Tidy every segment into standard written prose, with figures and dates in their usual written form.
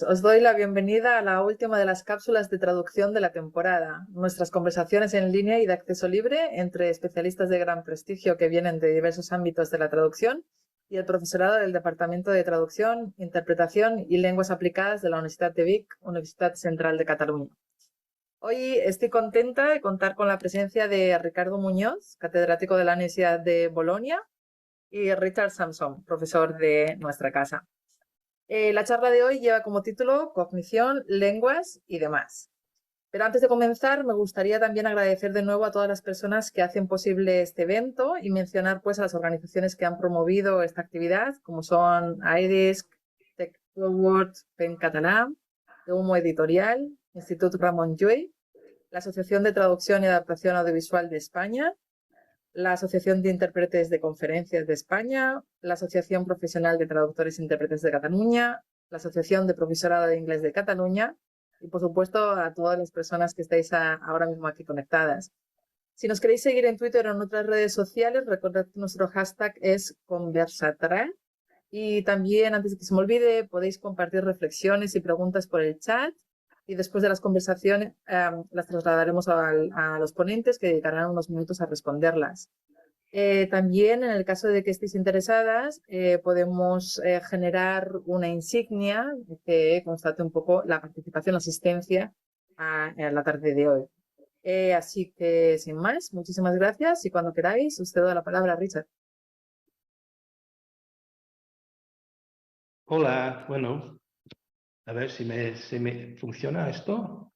Os doy la bienvenida a la última de las cápsulas de traducción de la temporada, nuestras conversaciones en línea y de acceso libre entre especialistas de gran prestigio que vienen de diversos ámbitos de la traducción y el profesorado del Departamento de Traducción, Interpretación y Lenguas Aplicadas de la Universidad de Vic, Universidad Central de Cataluña. Hoy estoy contenta de contar con la presencia de Ricardo Muñoz, catedrático de la Universidad de Bolonia, y Richard Samson, profesor de nuestra casa. La charla de hoy lleva como título Cognición, lenguas y demás. Pero antes de comenzar, me gustaría también agradecer de nuevo a todas las personas que hacen posible este evento y mencionar pues a las organizaciones que han promovido esta actividad, como son iDisc, Tech Forward, PEN Catalán, Humo Editorial, Institut Ramon Llull, la Asociación de Traducción y Adaptación Audiovisual de España, la Asociación de Intérpretes de Conferencias de España, la Asociación Profesional de Traductores e Intérpretes de Cataluña, la Asociación de Profesorado de Inglés de Cataluña y, por supuesto, a todas las personas que estáis ahora mismo aquí conectadas. Si nos queréis seguir en Twitter o en otras redes sociales, recordad que nuestro hashtag es Conversatra. Y también, antes de que se me olvide, podéis compartir reflexiones y preguntas por el chat. Y después de las conversaciones las trasladaremos a los ponentes que dedicarán unos minutos a responderlas. También, en el caso de que estéis interesadas, podemos generar una insignia que constate un poco la participación, la asistencia a la tarde de hoy. Así que, sin más, muchísimas gracias y cuando queráis os cedo la palabra a Richard. Hola, bueno, a ver si me funciona esto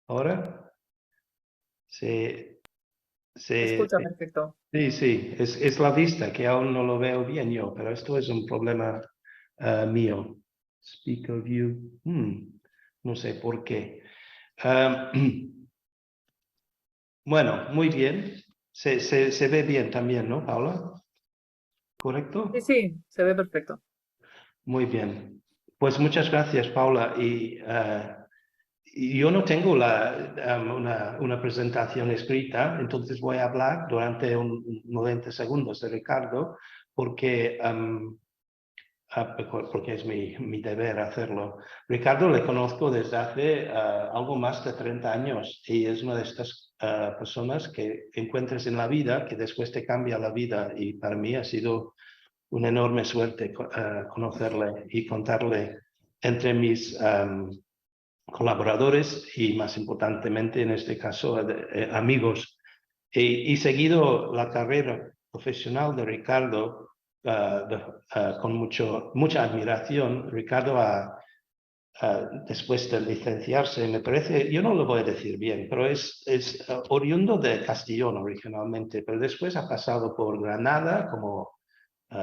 ahora. Se, Se se, escucha perfecto. sí, es la vista que aún no lo veo bien yo, pero esto es un problema mío. Speaker view, no sé por qué. Bueno, muy bien. Se ve bien también, ¿no, Paula? Sí, ¿Correcto? sí, se ve perfecto. Muy bien. Pues muchas gracias, Paula. Y yo no tengo una presentación escrita, entonces voy a hablar durante 90 segundos de Ricardo, porque, porque es mi deber hacerlo. Ricardo le conozco desde hace algo más de 30 años y es una de estas personas que encuentras en la vida, que después te cambia la vida, y para mí ha sido una enorme suerte conocerle y contarle entre mis colaboradores y, más importantemente en este caso, amigos. Y seguido la carrera profesional de Ricardo con mucha admiración. Ricardo después de licenciarse, me parece, yo no lo voy a decir bien, pero es oriundo de Castellón originalmente, pero después ha pasado por Granada como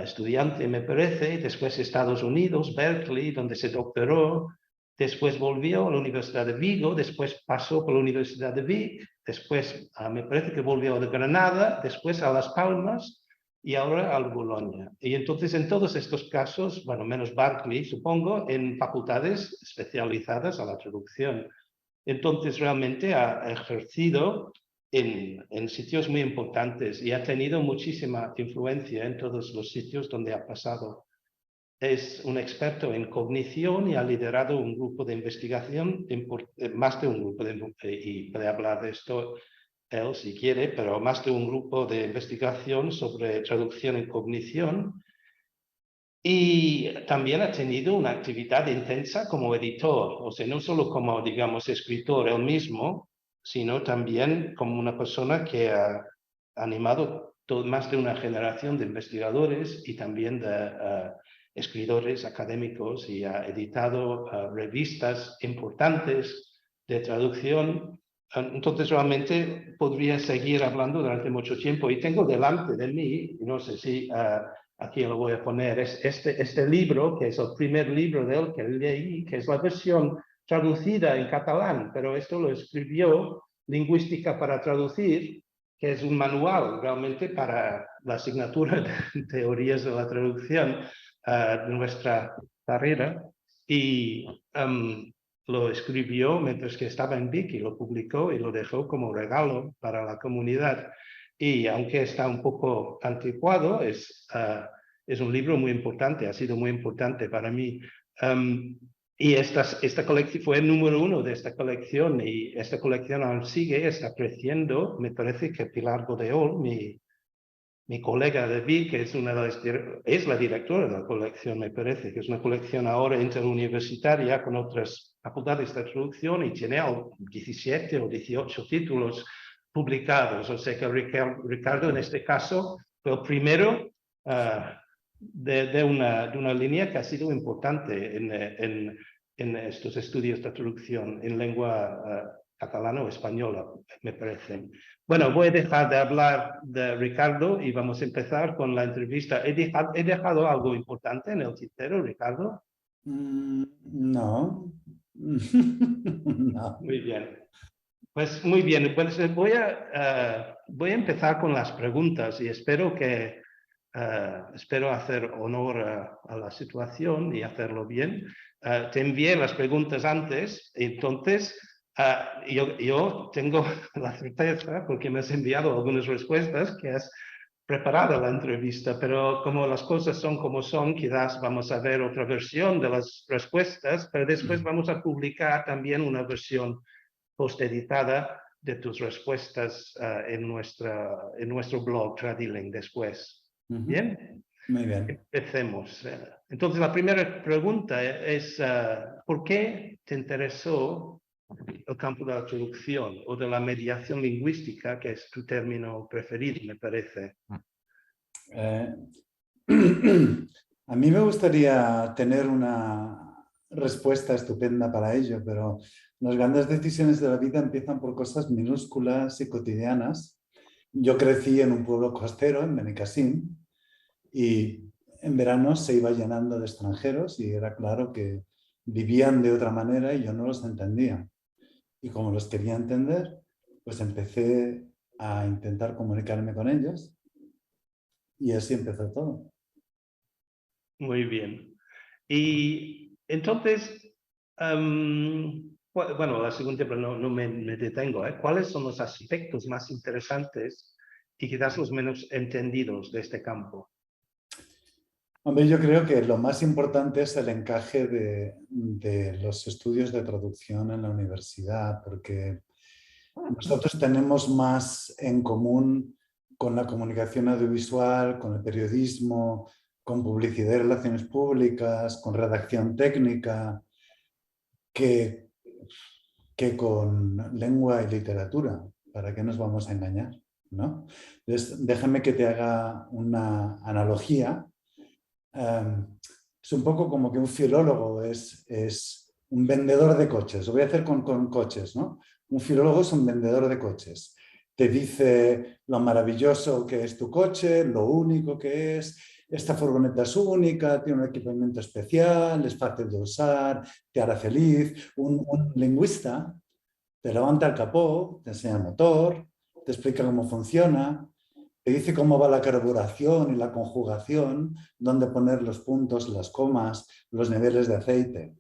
estudiante, me parece, después Estados Unidos, Berkeley, donde se doctoró, después volvió a la Universidad de Vigo, después pasó por la Universidad de Vic, después me parece que volvió de Granada, después a Las Palmas y ahora al Bolonia. Y entonces en todos estos casos, bueno, menos Berkeley, supongo, en facultades especializadas a la traducción. Entonces realmente ha ejercido en sitios muy importantes y ha tenido muchísima influencia en todos los sitios donde ha pasado. Es un experto en cognición y ha liderado un grupo de investigación, más de un grupo, y puede hablar de esto él si quiere, pero más de un grupo de investigación sobre traducción en cognición. Y también ha tenido una actividad intensa como editor, o sea, no solo como, digamos, escritor él mismo, sino también como una persona que ha animado más de una generación de investigadores y también de escritores académicos, y ha editado revistas importantes de traducción. Entonces realmente podría seguir hablando durante mucho tiempo, y tengo delante de mí, no sé si aquí lo voy a poner, es este libro, que es el primer libro de él que leí, que es la versión traducida en catalán, pero esto lo escribió Lingüística para Traducir, que es un manual realmente para la asignatura de teorías de la traducción de nuestra carrera, y lo escribió mientras que estaba en Vic y lo publicó y lo dejó como regalo para la comunidad. Y aunque está un poco anticuado, es un libro muy importante, ha sido muy importante para mí. Y esta colección fue el número 1 de esta colección y esta colección aún sigue, está creciendo. Me parece que Pilar Godeol, mi colega de Vic, que es, es la directora de la colección, me parece, que es una colección ahora interuniversitaria con otras facultades de traducción y tiene 17 o 18 títulos publicados. O sea que Ricardo en este caso fue el primero de una línea que ha sido importante en estos estudios de traducción en lengua catalana o española, me parece. Bueno, voy a dejar de hablar de Ricardo y vamos a empezar con la entrevista. ¿He dejado algo importante en el tintero, Ricardo? No. No. Muy bien. Pues muy bien, pues voy a empezar con las preguntas y espero hacer honor a la situación y hacerlo bien. Te envié las preguntas antes, entonces yo tengo la certeza, porque me has enviado algunas respuestas, que has preparado la entrevista, pero como las cosas son como son, quizás vamos a ver otra versión de las respuestas, pero después vamos a publicar también una versión post-editada de tus respuestas en nuestro blog Tradiling después. ¿Bien? Muy bien. Empecemos. Entonces, la primera pregunta es, ¿por qué te interesó el campo de la traducción o de la mediación lingüística, que es tu término preferido, me parece? A mí me gustaría tener una respuesta estupenda para ello, pero las grandes decisiones de la vida empiezan por cosas minúsculas y cotidianas. Yo crecí en un pueblo costero, en Benicàssim, y en verano se iba llenando de extranjeros y era claro que vivían de otra manera y yo no los entendía. Y como los quería entender, pues empecé a intentar comunicarme con ellos y así empezó todo. Muy bien. Y entonces, bueno, la segunda, pero no me detengo. ¿Cuáles son los aspectos más interesantes y quizás los menos entendidos de este campo? Hombre, yo creo que lo más importante es el encaje de los estudios de traducción en la universidad, porque nosotros tenemos más en común con la comunicación audiovisual, con el periodismo, con publicidad y relaciones públicas, con redacción técnica, que con lengua y literatura. ¿Para qué nos vamos a engañar? ¿No? Entonces, déjame que te haga una analogía. Es un poco como que un filólogo es un vendedor de coches. Lo voy a hacer con coches, ¿no? Un filólogo es un vendedor de coches. Te dice lo maravilloso que es tu coche, lo único que es. Esta furgoneta es única, tiene un equipamiento especial, es fácil de usar, te hará feliz. Un lingüista te levanta el capó, te enseña el motor, te explica cómo funciona, te dice cómo va la carburación y la conjugación, dónde poner los puntos, las comas, los niveles de aceite.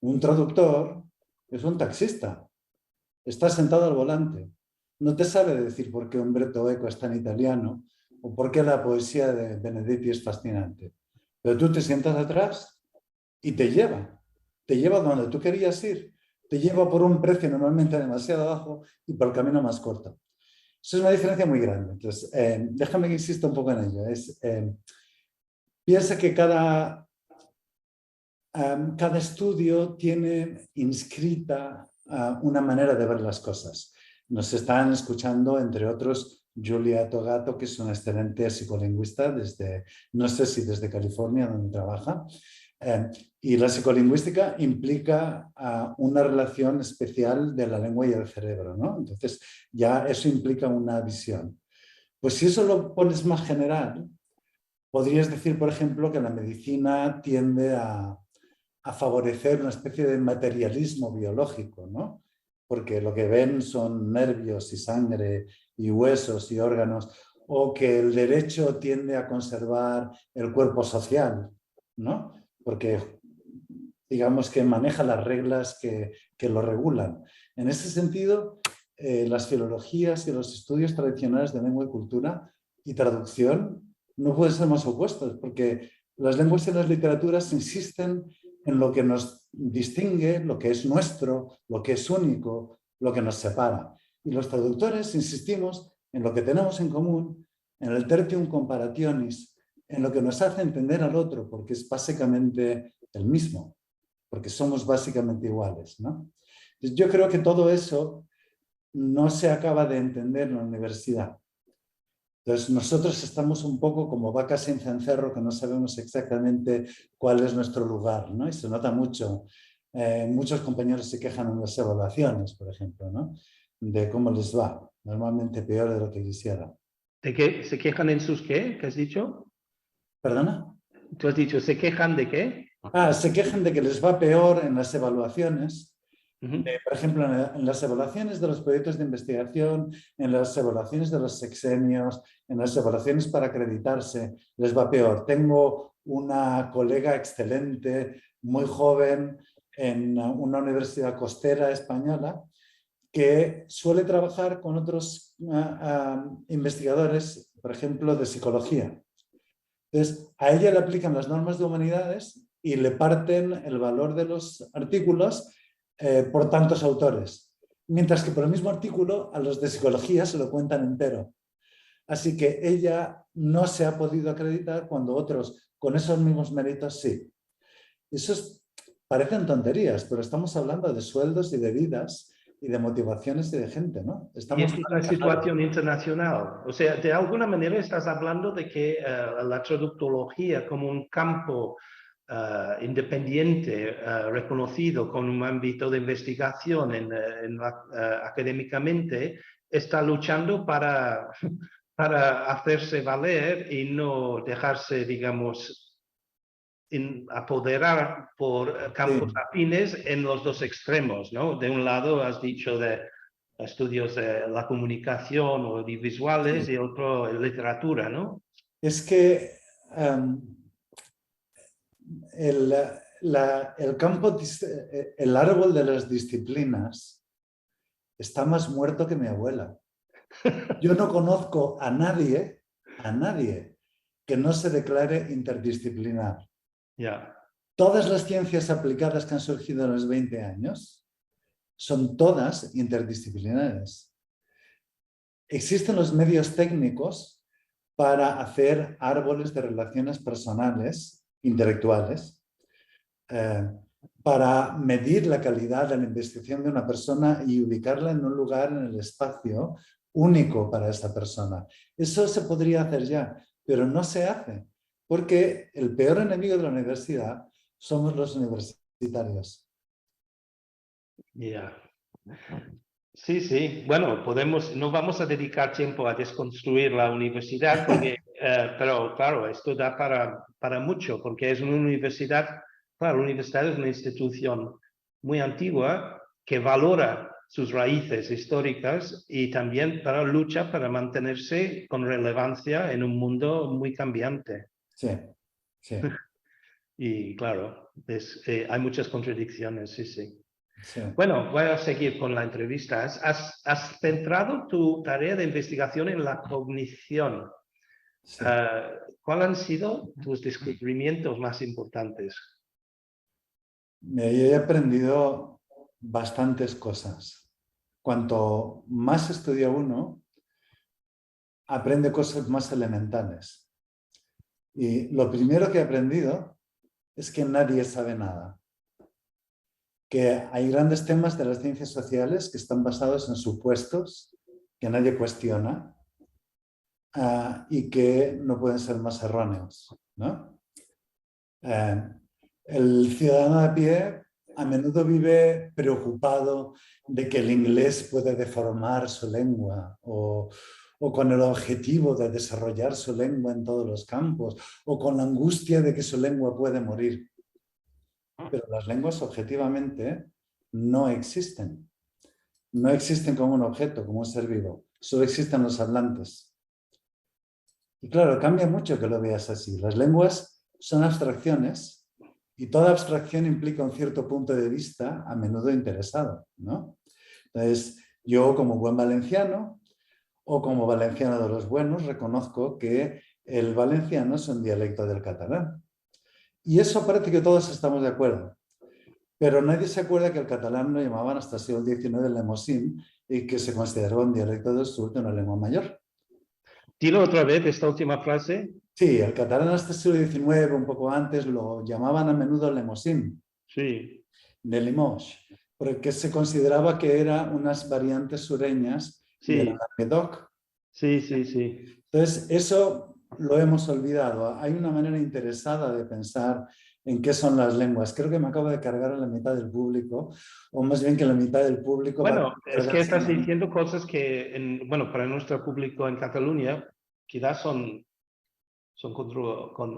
Un traductor es un taxista. Está sentado al volante. No te sabe decir por qué Umberto Eco es tan italiano o por qué la poesía de Benedetti es fascinante. Pero tú te sientas atrás y te lleva. Te lleva donde tú querías ir. Te lleva por un precio normalmente demasiado bajo y por el camino más corto. Eso es una diferencia muy grande. Entonces, déjame que insista un poco en ello. Piensa que cada estudio tiene inscrita una manera de ver las cosas. Nos están escuchando, entre otros, Julia Togato, que es una excelente psicolingüista, no sé si desde California, donde trabaja. Y la psicolingüística implica una relación especial de la lengua y el cerebro, ¿no? Entonces, ya eso implica una visión. Pues si eso lo pones más general, podrías decir, por ejemplo, que la medicina tiende a favorecer una especie de materialismo biológico, ¿no? Porque lo que ven son nervios y sangre y huesos y órganos, o que el derecho tiende a conservar el cuerpo social, ¿no? Porque digamos que maneja las reglas que lo regulan. En ese sentido, las filologías y los estudios tradicionales de lengua y cultura y traducción no pueden ser más opuestos, porque las lenguas y las literaturas insisten en lo que nos distingue, lo que es nuestro, lo que es único, lo que nos separa. Y los traductores insistimos en lo que tenemos en común, en el tertium comparationis, en lo que nos hace entender al otro, porque es básicamente el mismo, porque somos básicamente iguales, ¿no? Entonces, yo creo que todo eso no se acaba de entender en la universidad. Entonces, nosotros estamos un poco como vacas sin cencerro, que no sabemos exactamente cuál es nuestro lugar, ¿no? Y se nota mucho. Muchos compañeros se quejan en las evaluaciones, por ejemplo, ¿no? De cómo les va. Normalmente peor de lo que quisieran. ¿De qué se quejan en sus qué? ¿Qué has dicho? ¿Perdona? ¿Tú has dicho se quejan de qué? Se quejan de que les va peor en las evaluaciones. Ujú. Por ejemplo, en las evaluaciones de los proyectos de investigación, en las evaluaciones de los sexenios, en las evaluaciones para acreditarse, les va peor. Tengo una colega excelente, muy joven, en una universidad costera española, que suele trabajar con otros investigadores, por ejemplo, de psicología. Entonces, a ella le aplican las normas de humanidades y le parten el valor de los artículos por tantos autores. Mientras que por el mismo artículo a los de psicología se lo cuentan entero. Así que ella no se ha podido acreditar cuando otros con esos mismos méritos sí. Parecen tonterías, pero estamos hablando de sueldos y de vidas y de motivaciones y de gente, ¿no? Y Estamos es una situación internacional. O sea, de alguna manera estás hablando de que la traductología como un campo independiente, reconocido con un ámbito de investigación académicamente, está luchando para hacerse valer y no dejarse, digamos, apoderar por campos sí. afines en los dos extremos, ¿no? De un lado has dicho de estudios de la comunicación o audiovisuales Sí. y otro literatura, ¿no? Es que el campo, el árbol de las disciplinas está más muerto que mi abuela. Yo no conozco a nadie que no se declare interdisciplinar. Ya. Todas las ciencias aplicadas que han surgido en los 20 años son todas interdisciplinares. Existen los medios técnicos para hacer árboles de relaciones personales, intelectuales, para medir la calidad de la investigación de una persona y ubicarla en un lugar en el espacio único para esa persona. Eso se podría hacer ya, pero no se hace, porque el peor enemigo de la universidad somos los universitarios. Ya. Sí, sí. Bueno, no vamos a dedicar tiempo a desconstruir la universidad, porque, pero claro, esto da para mucho, porque es una universidad, claro, la universidad es una institución muy antigua que valora sus raíces históricas y también lucha para mantenerse con relevancia en un mundo muy cambiante. Sí, sí, Y claro, hay muchas contradicciones, sí, sí. sí. Bueno, voy a seguir con la entrevista. Has centrado tu tarea de investigación en la cognición. Sí. ¿Cuáles han sido tus descubrimientos más importantes? Yo he aprendido bastantes cosas. Cuanto más estudia uno, aprende cosas más elementales. Y lo primero que he aprendido es que nadie sabe nada. Que hay grandes temas de las ciencias sociales que están basados en supuestos que nadie cuestiona y que no pueden ser más erróneos, ¿no? El ciudadano de a pie a menudo vive preocupado de que el inglés puede deformar su lengua o con el objetivo de desarrollar su lengua en todos los campos o con la angustia de que su lengua puede morir. Pero las lenguas objetivamente no existen. No existen como un objeto, como un ser vivo. Solo existen los hablantes. Y claro, cambia mucho que lo veas así. Las lenguas son abstracciones y toda abstracción implica un cierto punto de vista a menudo interesado, ¿no? Entonces, yo como buen valenciano o como valenciano de los buenos reconozco que el valenciano es un dialecto del catalán. Y eso parece que todos estamos de acuerdo. Pero nadie se acuerda que el catalán lo llamaban hasta el siglo XIX el lemosín y que se consideraba un dialecto del sur de una lengua mayor. Dilo otra vez, esta última frase. Sí, el catalán hasta el siglo XIX, un poco antes, lo llamaban a menudo lemosín, Sí, de Limoges, porque se consideraba que eran unas variantes sureñas de la sí, Languedoc. sí, sí, sí. Entonces, eso lo hemos olvidado. Hay una manera interesada de pensar en qué son las lenguas. Creo que me acabo de cargar a la mitad del público, o más bien que la mitad del público va a Bueno, es que cargarse a estás la mitad. diciendo cosas que, bueno, para nuestro público en Cataluña, quizás son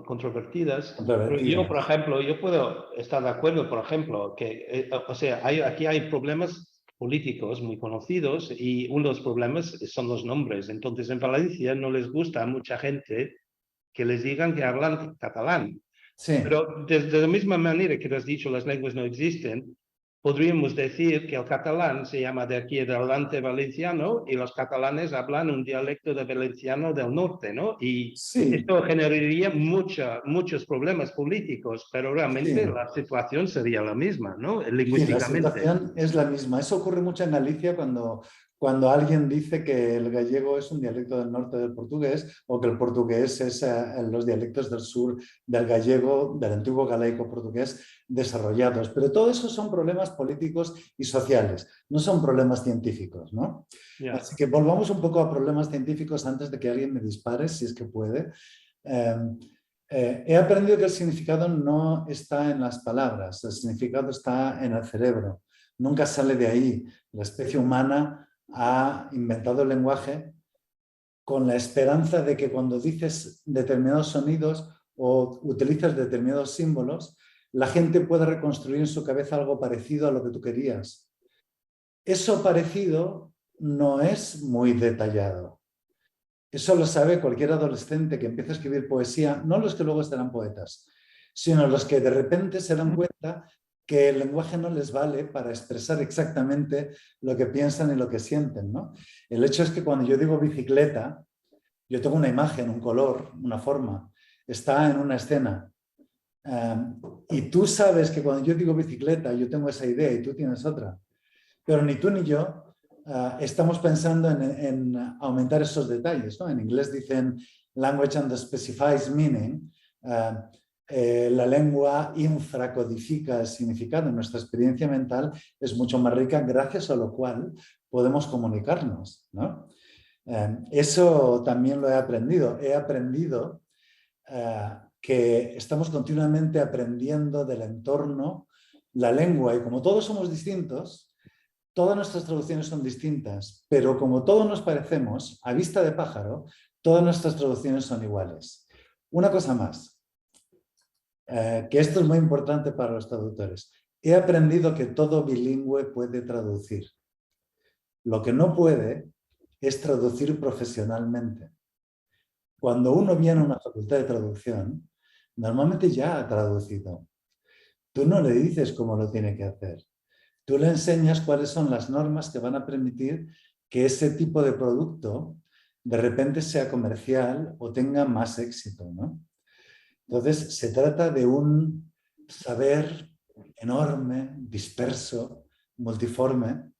controvertidas, pero yo, por ejemplo, yo puedo estar de acuerdo, por ejemplo, que, o sea, aquí hay problemas políticos muy conocidos y uno de los problemas son los nombres. Entonces, en Valencia no les gusta a mucha gente que les digan que hablan catalán. Sí. Pero de la misma manera que has dicho, las lenguas no existen, podríamos decir que el catalán se llama de aquí adelante valenciano y los catalanes hablan un dialecto de valenciano del norte, ¿no? Y Sí, esto generaría muchos problemas políticos, pero realmente sí. la situación sería la misma, ¿no? Sí, la Lingüísticamente. situación es la misma. Eso ocurre mucho en Galicia cuando alguien dice que el gallego es un dialecto del norte del portugués o que el portugués es los dialectos del sur del gallego, del antiguo galaico portugués desarrollados. Pero todo eso son problemas políticos y sociales, no son problemas científicos, ¿no? Yeah. Así que volvamos un poco a problemas científicos antes de que alguien me dispare, si es que puede. Eh, he aprendido que el significado no está en las palabras, el significado está en el cerebro, nunca sale de ahí. La especie humana ha inventado el lenguaje con la esperanza de que cuando dices determinados sonidos o utilizas determinados símbolos, la gente pueda reconstruir en su cabeza algo parecido a lo que tú querías. Eso parecido no es muy detallado. Eso lo sabe cualquier adolescente que empieza a escribir poesía, no los que luego serán poetas, sino los que de repente se dan cuenta que el lenguaje no les vale para expresar exactamente lo que piensan y lo que sienten, ¿no? El hecho es que cuando yo digo bicicleta, yo tengo una imagen, un color, una forma, está en una escena. Y tú sabes que cuando yo digo bicicleta, yo tengo esa idea y tú tienes otra. Pero ni tú ni yo estamos pensando en aumentar esos detalles, ¿no? En inglés dicen language and specifies meaning. La lengua infracodifica el significado. Nuestra experiencia mental es mucho más rica, gracias a lo cual podemos comunicarnos, ¿no? Eso también lo he aprendido. He aprendido que estamos continuamente aprendiendo del entorno, la lengua, y como todos somos distintos, todas nuestras traducciones son distintas, pero como todos nos parecemos, a vista de pájaro, todas nuestras traducciones son iguales. Una cosa más, que esto es muy importante para los traductores. He aprendido que todo bilingüe puede traducir. Lo que no puede es traducir profesionalmente. Cuando uno viene a una facultad de traducción, normalmente ya ha traducido. Tú no le dices cómo lo tiene que hacer. Tú le enseñas cuáles son las normas que van a permitir que ese tipo de producto de repente sea comercial o tenga más éxito, ¿no? Entonces, se trata de un saber enorme, disperso, multiforme,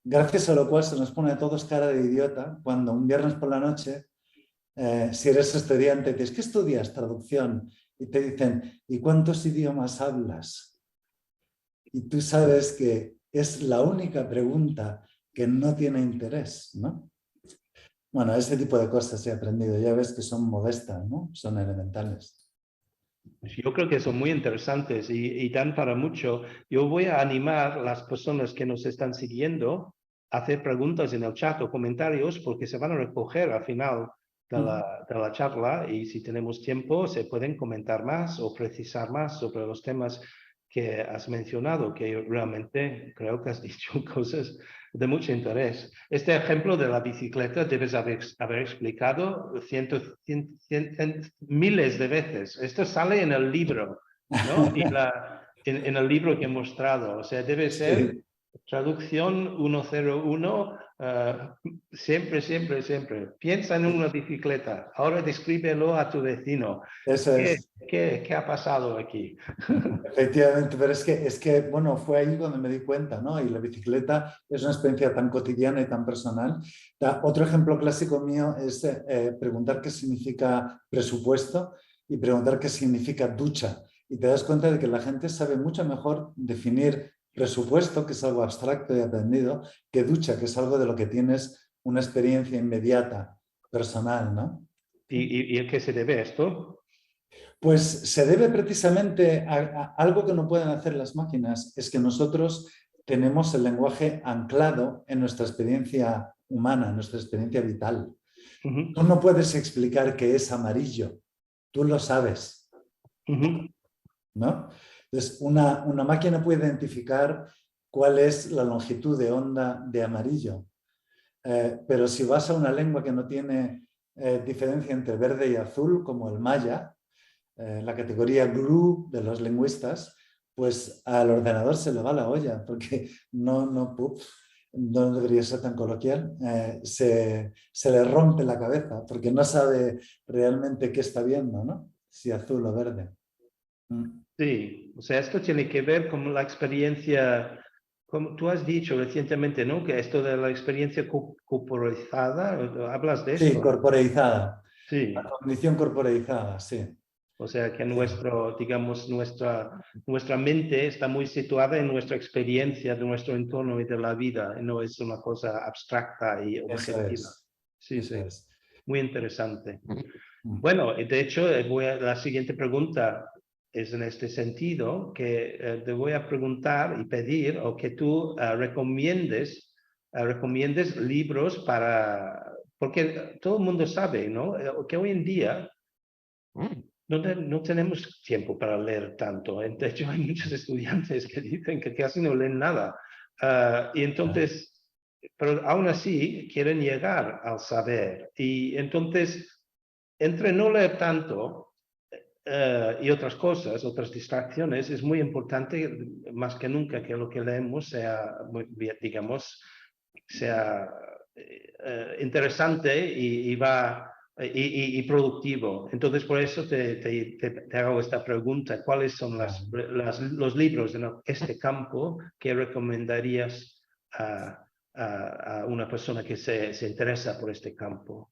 gracias a lo cual se nos pone a todos cara de idiota cuando un viernes por la noche, si eres estudiante, dices, ¿qué estudias? Traducción. Y te dicen, ¿y cuántos idiomas hablas? Y tú sabes que es la única pregunta que no tiene interés, ¿no? Bueno, ese tipo de cosas he aprendido. Ya ves que son modestas, ¿no? Son elementales. Yo creo que son muy interesantes y dan para mucho. Yo voy a animar a las personas que nos están siguiendo a hacer preguntas en el chat o comentarios porque se van a recoger al final de la charla y si tenemos tiempo se pueden comentar más o precisar más sobre los temas que has mencionado, que realmente creo que has dicho cosas de mucho interés. Este ejemplo de la bicicleta debes haber explicado miles de veces. Esto sale en el libro, ¿no? Y en el libro que he mostrado. O sea, debe ser Sí. traducción 101 siempre, siempre, siempre. Piensa en una bicicleta. Ahora descríbelo a tu vecino. Eso es. ¿Qué ha pasado aquí? Efectivamente, pero es que, bueno, fue ahí donde me di cuenta, ¿no? Y la bicicleta es una experiencia tan cotidiana y tan personal. Otro ejemplo clásico mío es preguntar qué significa presupuesto y preguntar qué significa ducha. Y te das cuenta de que la gente sabe mucho mejor definir presupuesto, que es algo abstracto y aprendido, que ducha, que es algo de lo que tienes una experiencia inmediata, personal, ¿no? ¿Y a qué se debe esto? Pues se debe precisamente a algo que no pueden hacer las máquinas, es que nosotros tenemos el lenguaje anclado en nuestra experiencia humana, en nuestra experiencia vital. Tú no puedes explicar qué es amarillo, tú lo sabes, ¿no? Entonces, una máquina puede identificar cuál es la longitud de onda de amarillo, pero si vas a una lengua que no tiene diferencia entre verde y azul, como el maya, la categoría GRU de los lingüistas, pues al ordenador se le va la olla, porque no debería ser tan coloquial, se le rompe la cabeza, porque no sabe realmente qué está viendo, ¿no? Si azul o verde. Sí, o sea, esto tiene que ver con la experiencia, como tú has dicho recientemente, ¿no? Que esto de la experiencia corporizada, ¿hablas de Sí, esto? corporeizada. La Sí, cognición corporeizada, sí. o sea que digamos, nuestra mente está muy situada en nuestra experiencia de nuestro entorno y de la vida, y no es una cosa abstracta y Eso objetiva. es. Sí, Eso sí, es. muy interesante. Bueno, de hecho, la siguiente pregunta es en este sentido, que te voy a preguntar y pedir o que tú recomiendes libros porque todo el mundo sabe, ¿no? Que hoy en día no tenemos tiempo para leer tanto. De hecho, hay muchos estudiantes que dicen que casi no leen nada. Y entonces, pero aún así quieren llegar al saber. Y entonces, entre no leer tanto y otras cosas, otras distracciones, es muy importante más que nunca que lo que leemos sea, digamos, sea interesante y productivo. Entonces, por eso te hago esta pregunta. ¿Cuáles son los libros en este campo que recomendarías a una persona que se interesa por este campo?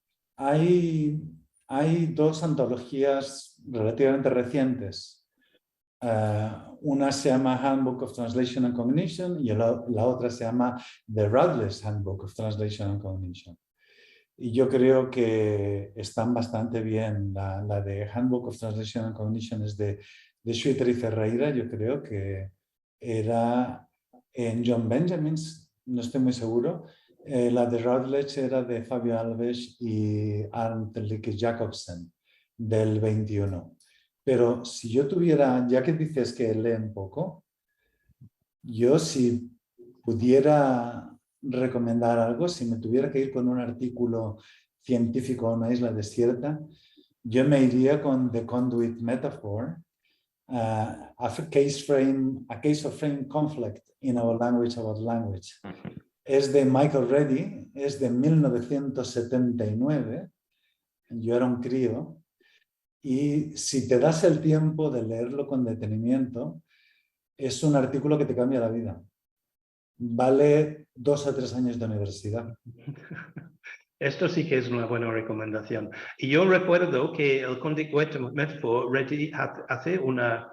Hay dos antologías relativamente recientes. Una se llama Handbook of Translation and Cognition y la otra se llama The Routledge Handbook of Translation and Cognition. Y yo creo que están bastante bien. La de Handbook of Translation and Cognition es de Schwitter y Ferreira, yo creo que era en John Benjamins, no estoy muy seguro. La de Routledge era de Fabio Alves y Arndt Likke Jacobsen, del 21. Pero si yo tuviera, ya que dices que leen poco, yo si pudiera recomendar algo, si me tuviera que ir con un artículo científico a una isla desierta, yo me iría con The Conduit Metaphor, a case of frame conflict in our language about language. Es de Michael Reddie, es de 1979, yo era un crío, y si te das el tiempo de leerlo con detenimiento, es un artículo que te cambia la vida. Vale 2 a 3 años de universidad. Esto sí que es una buena recomendación. Y yo recuerdo que el Conduit Metaphor hace una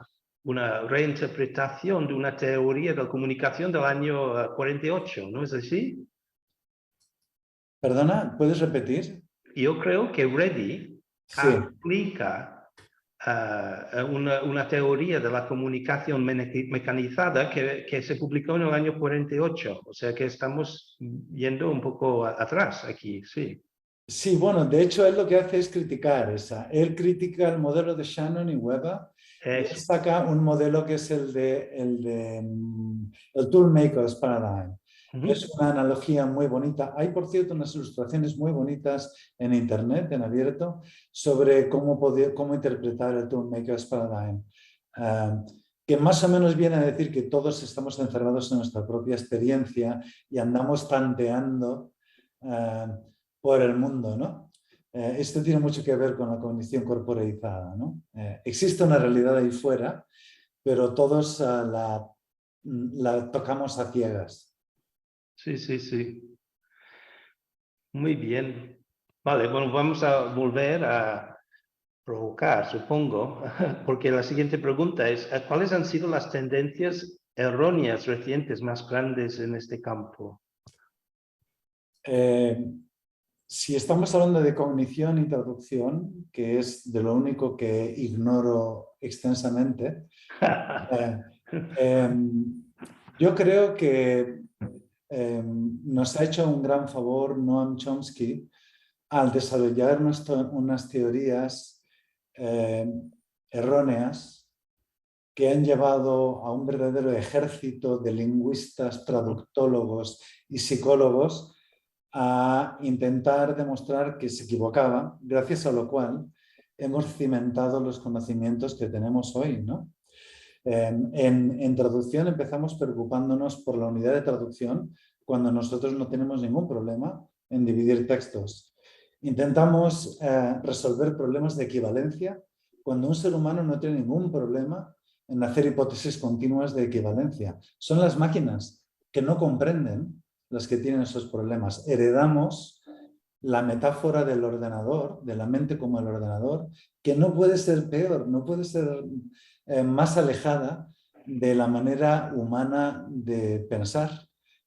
reinterpretación de una teoría de la comunicación del año 48, ¿no es así? Perdona, ¿puedes repetir? Yo creo que Reddy Sí. aplica una teoría de la comunicación mecanizada que se publicó en el año 48. O sea que estamos yendo un poco atrás aquí, sí. Sí, bueno, de hecho él lo que hace es criticar esa. Él critica el modelo de Shannon y Weber y él saca un modelo que es el Toolmakers Paradigm. Es una analogía muy bonita. Hay, por cierto, unas ilustraciones muy bonitas en Internet, en abierto, sobre cómo interpretar el Toolmakers Paradigm. Que más o menos viene a decir que todos estamos encerrados en nuestra propia experiencia y andamos tanteando por el mundo, ¿no? Esto tiene mucho que ver con la cognición corporeizada, ¿no? Existe una realidad ahí fuera, pero todos la tocamos a ciegas. Sí, sí, sí. Muy bien. Vale, bueno, vamos a volver a provocar, supongo, porque la siguiente pregunta es, ¿cuáles han sido las tendencias erróneas recientes más grandes en este campo? Si estamos hablando de cognición y traducción, que es de lo único que ignoro extensamente, yo creo que nos ha hecho un gran favor Noam Chomsky al desarrollar unas teorías erróneas que han llevado a un verdadero ejército de lingüistas, traductólogos y psicólogos a intentar demostrar que se equivocaban, gracias a lo cual hemos cimentado los conocimientos que tenemos hoy, ¿no? En traducción empezamos preocupándonos por la unidad de traducción cuando nosotros no tenemos ningún problema en dividir textos. Intentamos resolver problemas de equivalencia cuando un ser humano no tiene ningún problema en hacer hipótesis continuas de equivalencia. Son las máquinas que no comprenden las que tienen esos problemas. Heredamos la metáfora del ordenador, de la mente como el ordenador, que no puede ser peor, no puede ser más alejada de la manera humana de pensar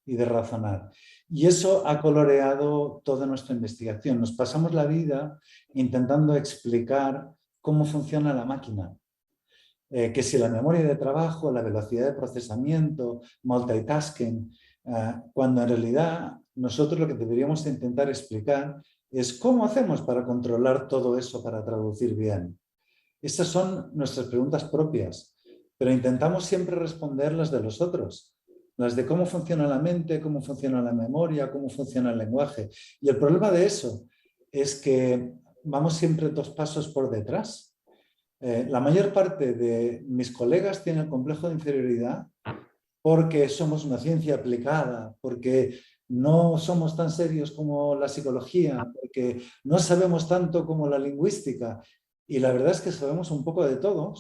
y de razonar. Y eso ha coloreado toda nuestra investigación. Nos pasamos la vida intentando explicar cómo funciona la máquina. Que si la memoria de trabajo, la velocidad de procesamiento, multitasking, cuando en realidad nosotros lo que deberíamos intentar explicar es cómo hacemos para controlar todo eso, para traducir bien. Estas son nuestras preguntas propias, pero intentamos siempre responder las de los otros, las de cómo funciona la mente, cómo funciona la memoria, cómo funciona el lenguaje. Y el problema de eso es que vamos siempre 2 pasos por detrás. La mayor parte de mis colegas tienen el complejo de inferioridad porque somos una ciencia aplicada, porque no somos tan serios como la psicología, porque no sabemos tanto como la lingüística. Y la verdad es que sabemos un poco de todo,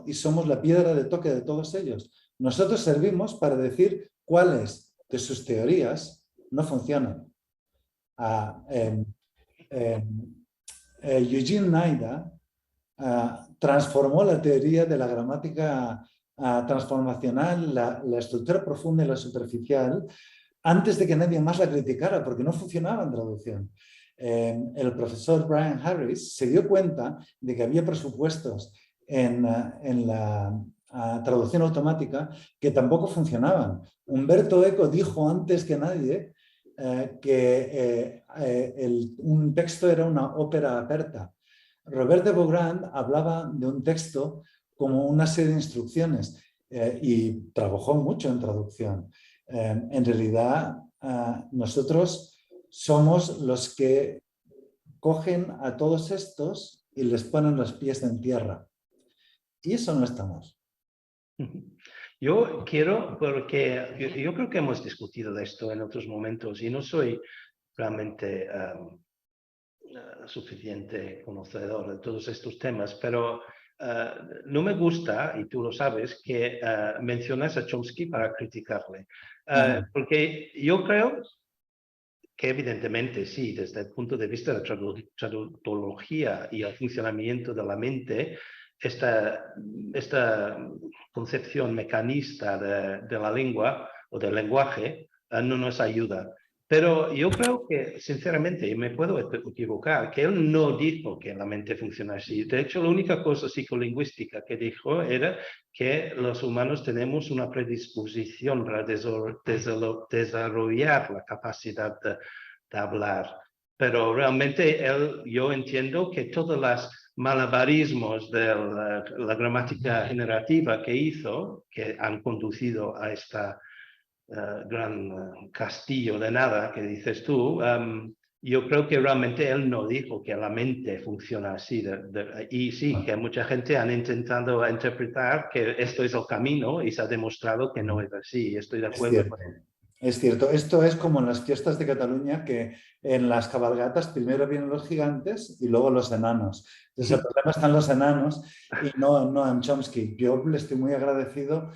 y somos la piedra de toque de todos ellos. Nosotros servimos para decir cuáles de sus teorías no funcionan. Eugene Naida transformó la teoría de la gramática transformacional, la estructura profunda y la superficial, antes de que nadie más la criticara, porque no funcionaba en traducción. El profesor Brian Harris se dio cuenta de que había presupuestos en la traducción automática que tampoco funcionaban. Humberto Eco dijo antes que nadie que un texto era una ópera aperta. Robert de Beaugrand hablaba de un texto como una serie de instrucciones y trabajó mucho en traducción. En realidad, nosotros somos los que cogen a todos estos y les ponen los pies en tierra. Y eso no estamos. Yo quiero, porque yo creo que hemos discutido de esto en otros momentos y no soy realmente suficiente conocedor de todos estos temas, pero no me gusta, y tú lo sabes, que mencionas a Chomsky para criticarle. Porque yo creo que evidentemente sí, desde el punto de vista de la traductología y el funcionamiento de la mente, esta concepción mecanista de la lengua o del lenguaje no nos ayuda. Pero yo creo que, sinceramente, y me puedo equivocar, que él no dijo que la mente funciona así. De hecho, la única cosa psicolingüística que dijo era que los humanos tenemos una predisposición para desarrollar la capacidad de hablar. Pero realmente yo entiendo que todos los malabarismos de la gramática generativa que hizo, que han conducido a esta gran castillo de nada que dices tú, yo creo que realmente él no dijo que la mente funciona así. Y sí, que mucha gente han intentado interpretar que esto es el camino y se ha demostrado que no es así. Estoy de acuerdo con él. Es cierto, esto es como en las fiestas de Cataluña, que en las cabalgatas primero vienen los gigantes y luego los enanos. Entonces el problema está en los enanos y no en Chomsky. Yo le estoy muy agradecido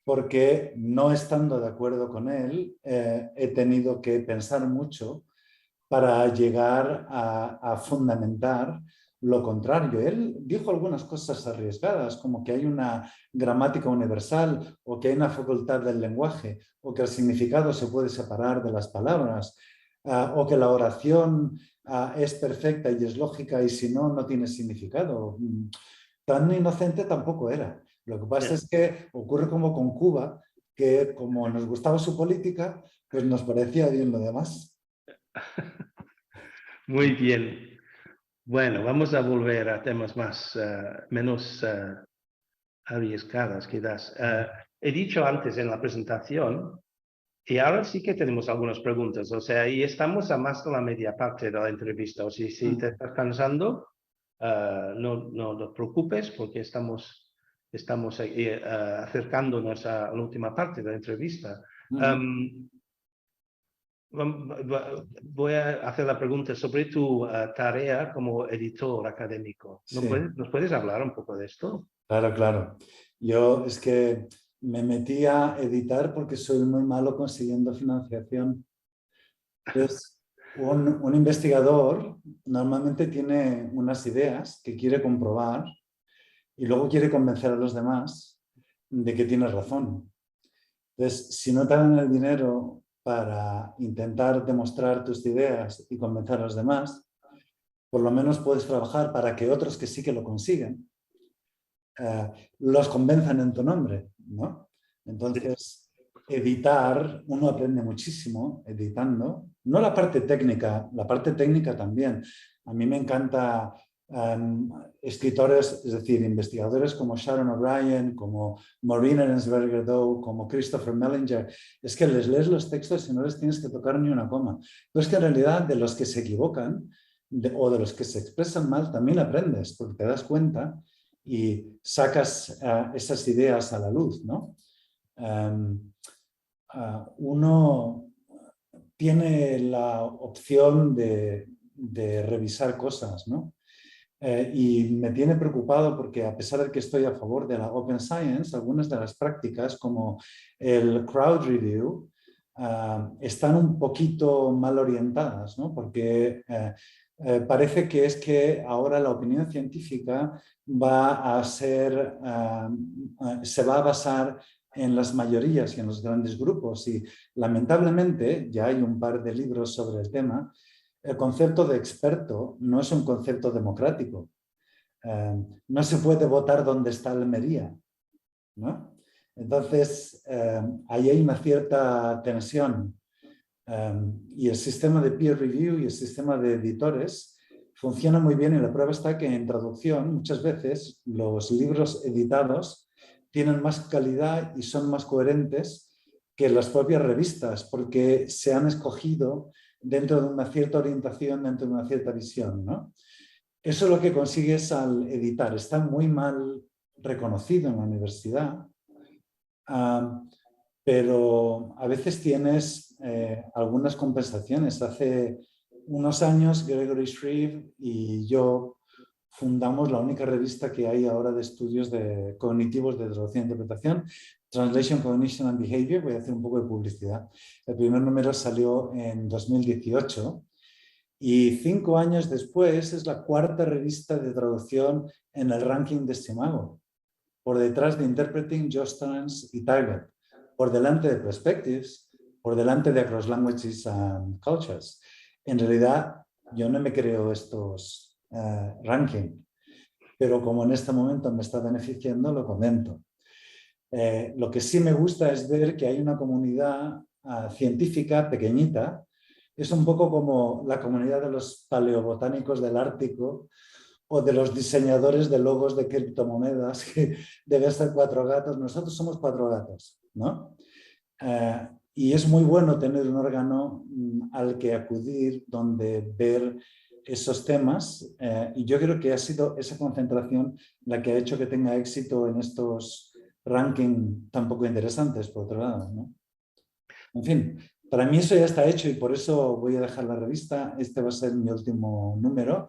porque no estando de acuerdo con él, he tenido que pensar mucho para llegar a fundamentar lo contrario. Él dijo algunas cosas arriesgadas, como que hay una gramática universal o que hay una facultad del lenguaje o que el significado se puede separar de las palabras o que la oración es perfecta y es lógica y si no, no tiene significado. Tan inocente tampoco era. Lo que pasa Yeah. es que ocurre como con Cuba, que como nos gustaba su política, pues nos parecía bien lo demás. Muy bien. Bueno, vamos a volver a temas menos arriesgados, quizás. He dicho antes en la presentación, y ahora sí que tenemos algunas preguntas, o sea, y estamos a más de la media parte de la entrevista, o si te estás cansando, no te preocupes porque estamos acercándonos a la última parte de la entrevista. Voy a hacer la pregunta sobre tu tarea como editor académico. Sí, ¿Nos puedes hablar un poco de esto? claro, claro. Yo es que me metí a editar porque soy muy malo consiguiendo financiación. Entonces, un investigador normalmente tiene unas ideas que quiere comprobar y luego quiere convencer a los demás de que tiene razón. Entonces, si no te dan el dinero para intentar demostrar tus ideas y convencer a los demás, por lo menos puedes trabajar para que otros que sí que lo consiguen los convenzan en tu nombre, ¿no? Entonces, editar, uno aprende muchísimo editando, no la parte técnica también. A mí me encanta escritores, es decir, investigadores como Sharon O'Brien, como Maureen Ellensberger-Dow, como Christopher Mellinger. Es que les lees los textos y no les tienes que tocar ni una coma. Pero es que en realidad de los que se equivocan o de los que se expresan mal también aprendes, porque te das cuenta y sacas esas ideas a la luz, ¿no? Uno tiene la opción de revisar cosas, ¿no? Y me tiene preocupado porque a pesar de que estoy a favor de la Open Science, algunas de las prácticas como el crowd review están un poquito mal orientadas, ¿no? Porque parece que es que ahora la opinión científica va a ser, se va a basar en las mayorías y en los grandes grupos y lamentablemente ya hay un par de libros sobre el tema. El concepto de experto no es un concepto democrático. No se puede votar donde está Almería, ¿no? Entonces, ahí hay una cierta tensión. Y el sistema de peer review y el sistema de editores funciona muy bien y la prueba está que en traducción muchas veces los libros editados tienen más calidad y son más coherentes que las propias revistas porque se han escogido dentro de una cierta orientación, dentro de una cierta visión, ¿no? Eso es lo que consigues al editar. Está muy mal reconocido en la universidad, pero a veces tienes algunas compensaciones. Hace unos años Gregory Shreve y yo fundamos la única revista que hay ahora de estudios cognitivos de traducción e interpretación, Translation, Cognition and Behavior. Voy a hacer un poco de publicidad. El primer número salió en 2018 y 5 años después es la cuarta revista de traducción en el ranking de Simago, por detrás de Interpreting, Just Trans y Target, por delante de Perspectives, por delante de Across Languages and Cultures. En realidad, yo no me creo estos rankings, pero como en este momento me está beneficiando, lo comento. Lo que sí me gusta es ver que hay una comunidad científica pequeñita. Es un poco como la comunidad de los paleobotánicos del Ártico o de los diseñadores de logos de criptomonedas, que deben ser 4 gatos. Nosotros somos 4 gatos, ¿no? Y es muy bueno tener un órgano al que acudir, donde ver esos temas. Y yo creo que ha sido esa concentración la que ha hecho que tenga éxito en estos rankings tan poco interesantes, por otro lado, ¿no? En fin, para mí eso ya está hecho y por eso voy a dejar la revista. Este va a ser mi último número.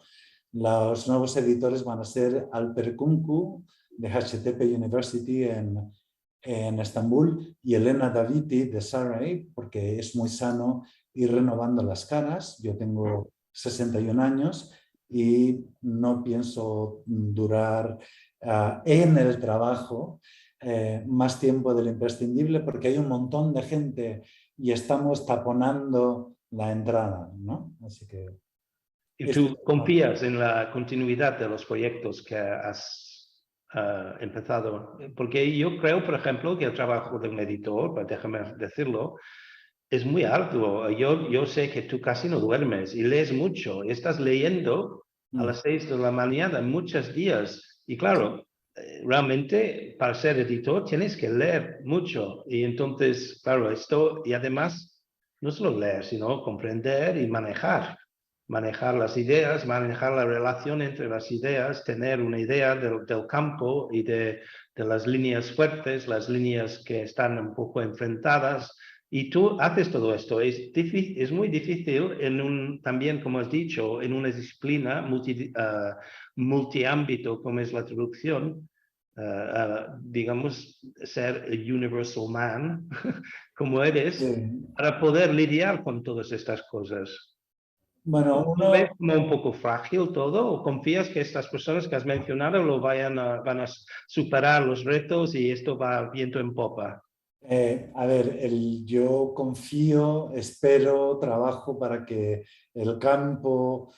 Los nuevos editores van a ser Alper Kunku de HTTP University en Estambul y Elena Daviti de Surrey, porque es muy sano ir renovando las caras. Yo tengo 61 años y no pienso durar en el trabajo más tiempo del imprescindible porque hay un montón de gente y estamos taponando la entrada, ¿no? Así que... ¿Y tú confías en la continuidad de los proyectos que has empezado? Porque yo creo, por ejemplo, que el trabajo de un editor, pues déjame decirlo, es muy arduo. Yo sé que tú casi no duermes y lees mucho. Estás leyendo a las 6 de la mañana muchos días. Y claro, realmente para ser editor tienes que leer mucho. Y entonces, claro, esto, y además, no solo leer, sino comprender y manejar las ideas, manejar la relación entre las ideas, tener una idea del campo y de las líneas fuertes, las líneas que están un poco enfrentadas. Y tú haces todo esto. Es muy difícil también, como has dicho, en una disciplina multiámbito como es la traducción, digamos, ser el universal man, como eres, para poder lidiar con todas estas cosas. Bueno, ¿Lo ves como un poco frágil todo o confías que estas personas que has mencionado van a superar los retos y esto va viento en popa? A ver, yo confío, espero, trabajo para que el campo,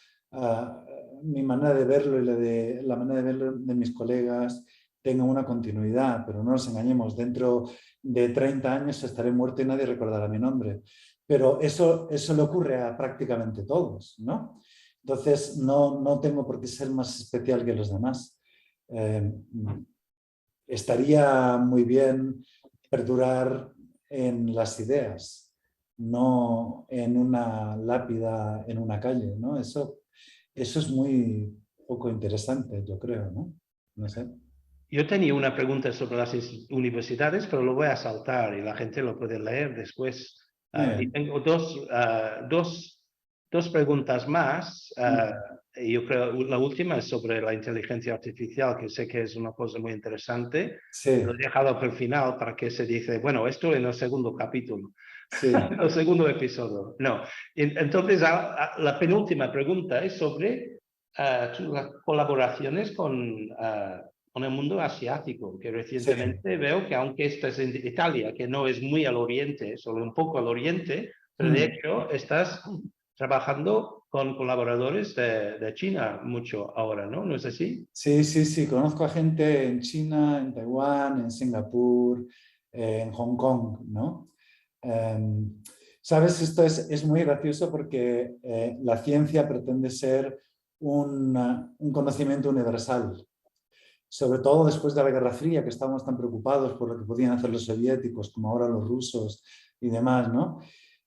mi manera de verlo y la manera de verlo de mis colegas tenga una continuidad, pero no nos engañemos, dentro de 30 años estaré muerto y nadie recordará mi nombre. Pero eso le ocurre a prácticamente todos, ¿no? Entonces, no tengo por qué ser más especial que los demás. Estaría muy bien perdurar en las ideas, no en una lápida en una calle, ¿no? Eso es muy poco interesante, yo creo, ¿no? No sé. Yo tenía una pregunta sobre las universidades, pero lo voy a saltar y la gente lo puede leer después. Y tengo dos preguntas más. Yo creo la última es sobre la inteligencia artificial, que sé que es una cosa muy interesante. Sí, Lo he dejado para el final para que se dice, bueno, esto en el segundo capítulo, sí. en el segundo episodio. No. Entonces, la penúltima pregunta es sobre las colaboraciones con el mundo asiático, que Sí, recientemente veo que aunque estás en Italia, que no es muy al oriente, solo un poco al oriente, pero de hecho estás trabajando con colaboradores de China mucho ahora, ¿no? ¿No es así? sí, sí, sí. Conozco a gente en China, en Taiwán, en Singapur, en Hong Kong, ¿no? Sabes, esto es muy gracioso porque la ciencia pretende ser un conocimiento universal, sobre todo después de la Guerra Fría, que estábamos tan preocupados por lo que podían hacer los soviéticos, como ahora los rusos y demás, ¿no?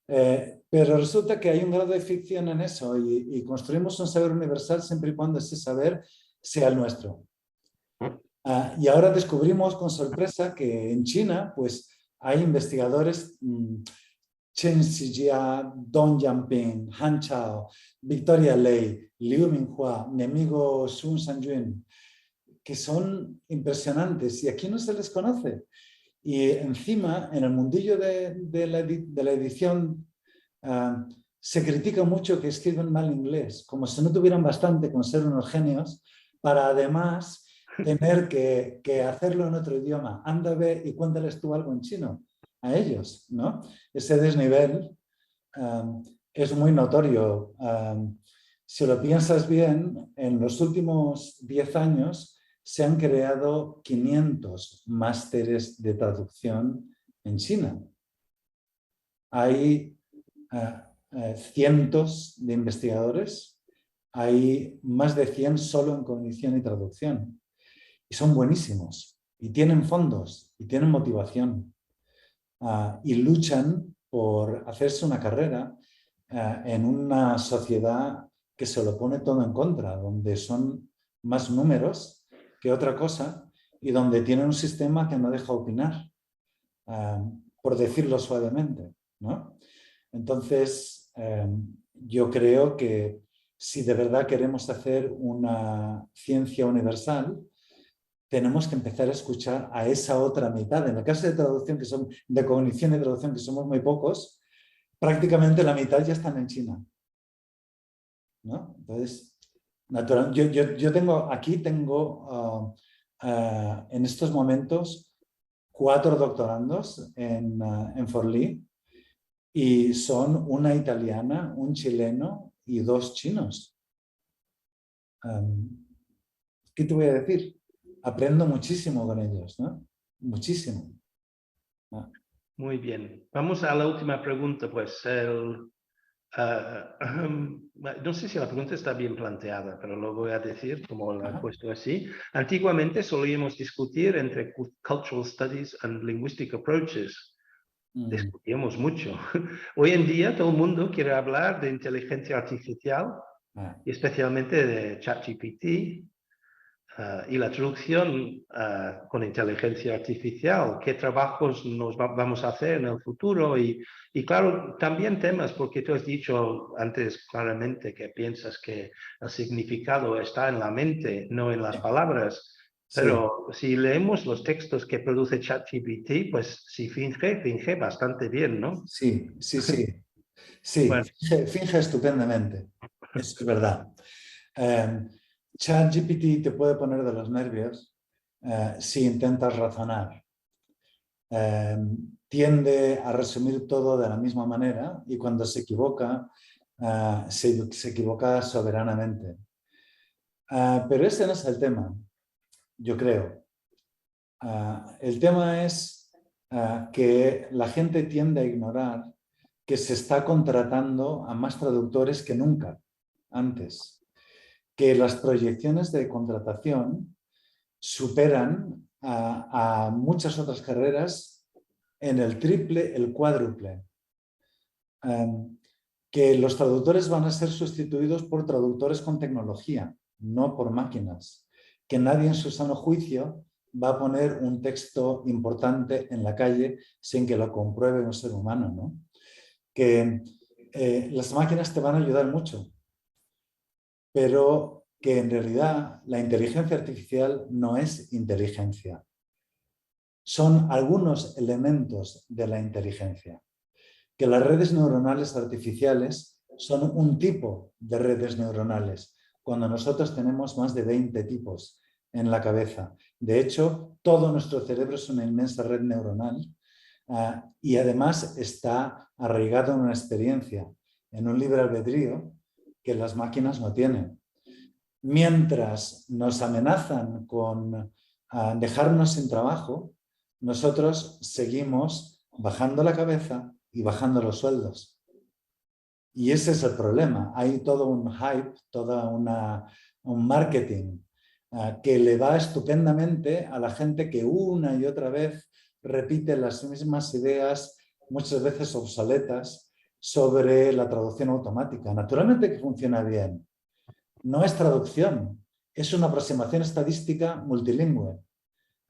Pero resulta que hay un grado de ficción en eso y construimos un saber universal siempre y cuando ese saber sea el nuestro. Y ahora descubrimos con sorpresa que en China pues, hay investigadores, Chen Xijia, Dong Yanping, Han Chao, Victoria Lei, Liu Minghua, mi amigo Sun Sanjun, que son impresionantes y aquí no se les conoce. Y encima, en el mundillo de la edición, se critica mucho que escriben mal inglés, como si no tuvieran bastante con ser unos genios, para además tener que hacerlo en otro idioma. Anda, ve y cuéntales tú algo en chino a ellos, ¿no? Ese desnivel es muy notorio. Si lo piensas bien, en los últimos 10 años se han creado 500 másteres de traducción en China. Hay cientos de investigadores, hay más de 100 solo en cognición y traducción. Y son buenísimos, y tienen fondos, y tienen motivación, y luchan por hacerse una carrera en una sociedad que se lo pone todo en contra, donde son más números que otra cosa y donde tienen un sistema que no deja opinar, por decirlo suavemente. ¿no? Entonces, yo creo que si de verdad queremos hacer una ciencia universal, tenemos que empezar a escuchar a esa otra mitad. En el caso de traducción, de cognición y traducción, que somos muy pocos, prácticamente la mitad ya están en China, ¿no? Entonces, natural, yo tengo en estos momentos 4 doctorandos en Forlì, y son una italiana, un chileno y 2 chinos. ¿Qué te voy a decir? Aprendo muchísimo con ellos, ¿no? Muchísimo. Muy bien. Vamos a la última pregunta, pues. No sé si la pregunta está bien planteada, pero lo voy a decir como la he puesto así. Antiguamente solíamos discutir entre Cultural Studies and Linguistic Approaches. Discutíamos mucho. Hoy en día todo el mundo quiere hablar de inteligencia artificial, y especialmente de ChatGPT, y la traducción con inteligencia artificial, qué trabajos nos vamos a hacer en el futuro y claro, también temas, porque tú has dicho antes claramente que piensas que el significado está en la mente, no en las palabras. Pero si leemos los textos que produce ChatGPT, pues si finge bastante bien, ¿no? Sí. Bueno. Finge estupendamente. Eso es verdad. ChatGPT te puede poner de los nervios si intentas razonar. Tiende a resumir todo de la misma manera y cuando se equivoca, se equivoca soberanamente. Pero ese no es el tema, yo creo. El tema es que la gente tiende a ignorar que se está contratando a más traductores que nunca antes. Que las proyecciones de contratación superan a muchas otras carreras en el triple, el cuádruple. Que los traductores van a ser sustituidos por traductores con tecnología, no por máquinas. Que nadie en su sano juicio va a poner un texto importante en la calle sin que lo compruebe un ser humano, ¿no? Que las máquinas te van a ayudar mucho, pero que en realidad la inteligencia artificial no es inteligencia. Son algunos elementos de la inteligencia. Que las redes neuronales artificiales son un tipo de redes neuronales, cuando nosotros tenemos más de 20 tipos en la cabeza. De hecho, todo nuestro cerebro es una inmensa red neuronal y además está arraigado en una experiencia, en un libre albedrío que las máquinas no tienen. Mientras nos amenazan con dejarnos sin trabajo, nosotros seguimos bajando la cabeza y bajando los sueldos. Y ese es el problema. Hay todo un hype, un marketing que le va estupendamente a la gente que una y otra vez repite las mismas ideas, muchas veces obsoletas, sobre la traducción automática. Naturalmente que funciona bien. No es traducción, es una aproximación estadística multilingüe.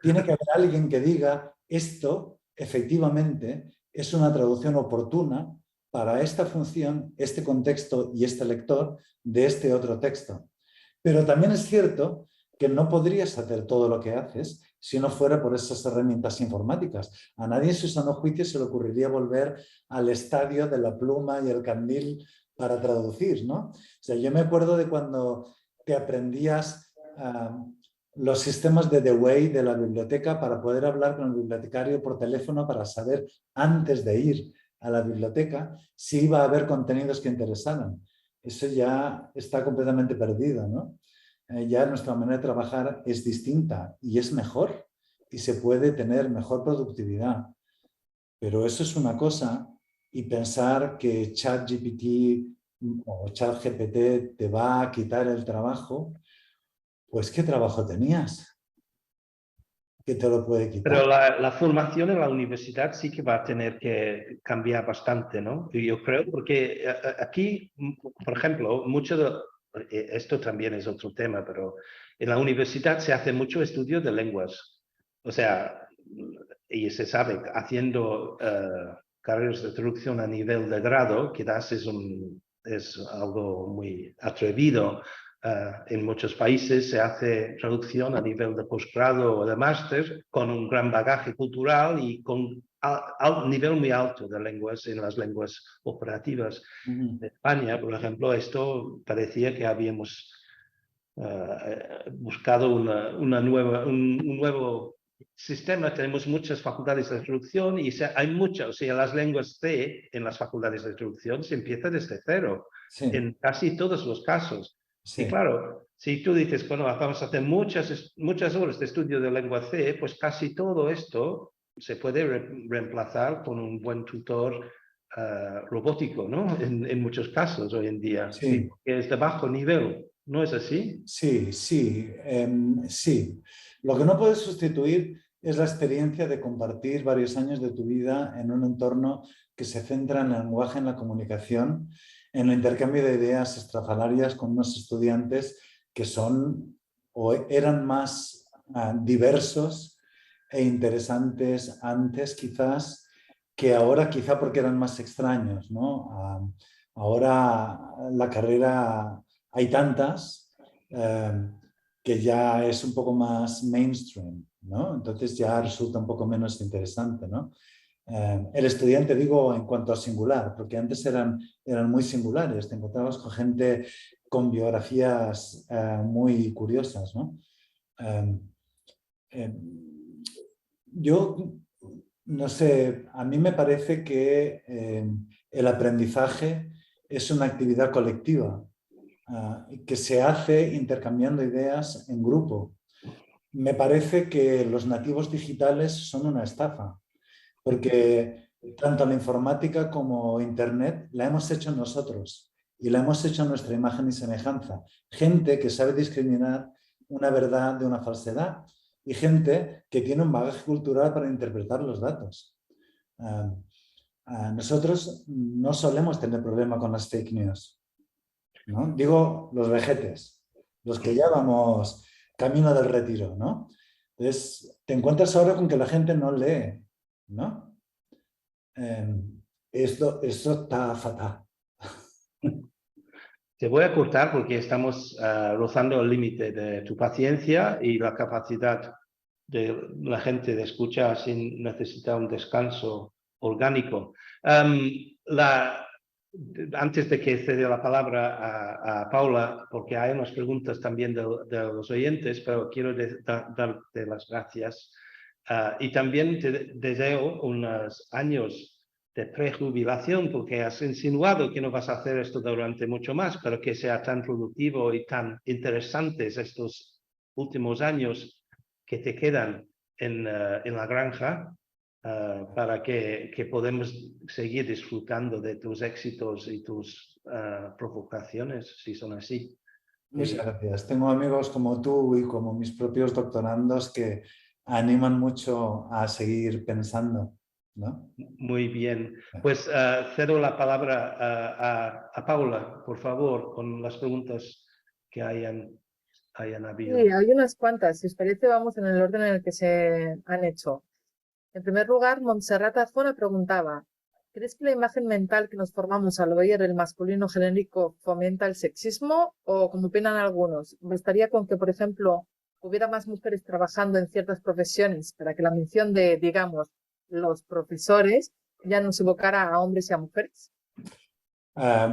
Tiene que haber alguien que diga esto, efectivamente, es una traducción oportuna para esta función, este contexto y este lector de este otro texto. Pero también es cierto que no podrías hacer todo lo que haces si no fuera por esas herramientas informáticas. A nadie en su sano juicio se le ocurriría volver al estadio de la pluma y el candil para traducir, ¿no? O sea, yo me acuerdo de cuando te aprendías los sistemas de Dewey de la biblioteca para poder hablar con el bibliotecario por teléfono para saber antes de ir a la biblioteca si iba a haber contenidos que interesaran. Eso ya está completamente perdido, ¿no? Ya nuestra manera de trabajar es distinta y es mejor y se puede tener mejor productividad. Pero eso es una cosa y pensar que ChatGPT o ChatGPT te va a quitar el trabajo, pues ¿qué trabajo tenías? Que te lo puede quitar. Pero la formación en la universidad sí que va a tener que cambiar bastante, ¿no? Yo creo, porque aquí, por ejemplo, esto también es otro tema, pero en la universidad se hace mucho estudio de lenguas. O sea, y se sabe, haciendo carreras de traducción a nivel de grado, quizás es algo muy atrevido. En muchos países se hace traducción a nivel de posgrado o de máster con un gran bagaje cultural y con nivel muy alto de lenguas en las lenguas operativas. En España, por ejemplo, esto parecía que habíamos buscado un nuevo sistema. Tenemos muchas facultades de traducción y hay muchas, o sea, las lenguas C en las facultades de traducción se empieza desde cero, Sí, en casi todos los casos. sí. Y claro, si tú dices, bueno, vamos a hacer muchas horas de estudio de lengua C, pues casi todo esto se puede reemplazar con un buen tutor robótico, ¿no? En muchos casos hoy en día, sí, Sí. porque es de bajo nivel, ¿no es así? Sí, sí, sí. Lo que no puedes sustituir es la experiencia de compartir varios años de tu vida en un entorno que se centra en el lenguaje, en la comunicación, en el intercambio de ideas estrafalarias con unos estudiantes que son o eran más diversos e interesantes antes quizás que ahora, quizá porque eran más extraños, ¿no? Ahora la carrera hay tantas que ya es un poco más mainstream, ¿no? Entonces ya resulta un poco menos interesante, ¿no? El estudiante, digo, en cuanto a singular, porque antes eran muy singulares, te encontrabas con gente con biografías muy curiosas, ¿no? Yo no sé, a mí me parece que el aprendizaje es una actividad colectiva que se hace intercambiando ideas en grupo. Me parece que los nativos digitales son una estafa, porque tanto la informática como Internet la hemos hecho nosotros y la hemos hecho a nuestra imagen y semejanza. Gente que sabe discriminar una verdad de una falsedad y gente que tiene un bagaje cultural para interpretar los datos. Nosotros no solemos tener problema con las fake news, ¿no? Digo los vejetes, los que ya vamos camino del retiro, ¿no? Entonces, te encuentras ahora con que la gente no lee, ¿no? Esto está fatal. Te voy a cortar porque estamos rozando el límite de tu paciencia y la capacidad de la gente de escuchar sin necesitar un descanso orgánico. Antes de que ceda la palabra a Paula, porque hay unas preguntas también de los oyentes, pero quiero darte las gracias. Y también te deseo unos años de prejubilación, porque has insinuado que no vas a hacer esto durante mucho más, pero que sea tan productivo y tan interesantes estos últimos años que te quedan en la granja, para que podamos seguir disfrutando de tus éxitos y tus provocaciones, si son así. Muchas gracias. Tengo amigos como tú y como mis propios doctorandos que animan mucho a seguir pensando, ¿no? Muy bien. Pues cedo la palabra a Paula, por favor, con las preguntas que hayan Sí, habido. hay unas cuantas. Si os parece, vamos en el orden en el que se han hecho. En primer lugar, Montserrat Azcona preguntaba, ¿crees que la imagen mental que nos formamos al oír el masculino genérico fomenta el sexismo o, como opinan algunos, bastaría con que, por ejemplo, hubiera más mujeres trabajando en ciertas profesiones para que la mención de, digamos, los profesores ya nos evocara a hombres y a mujeres?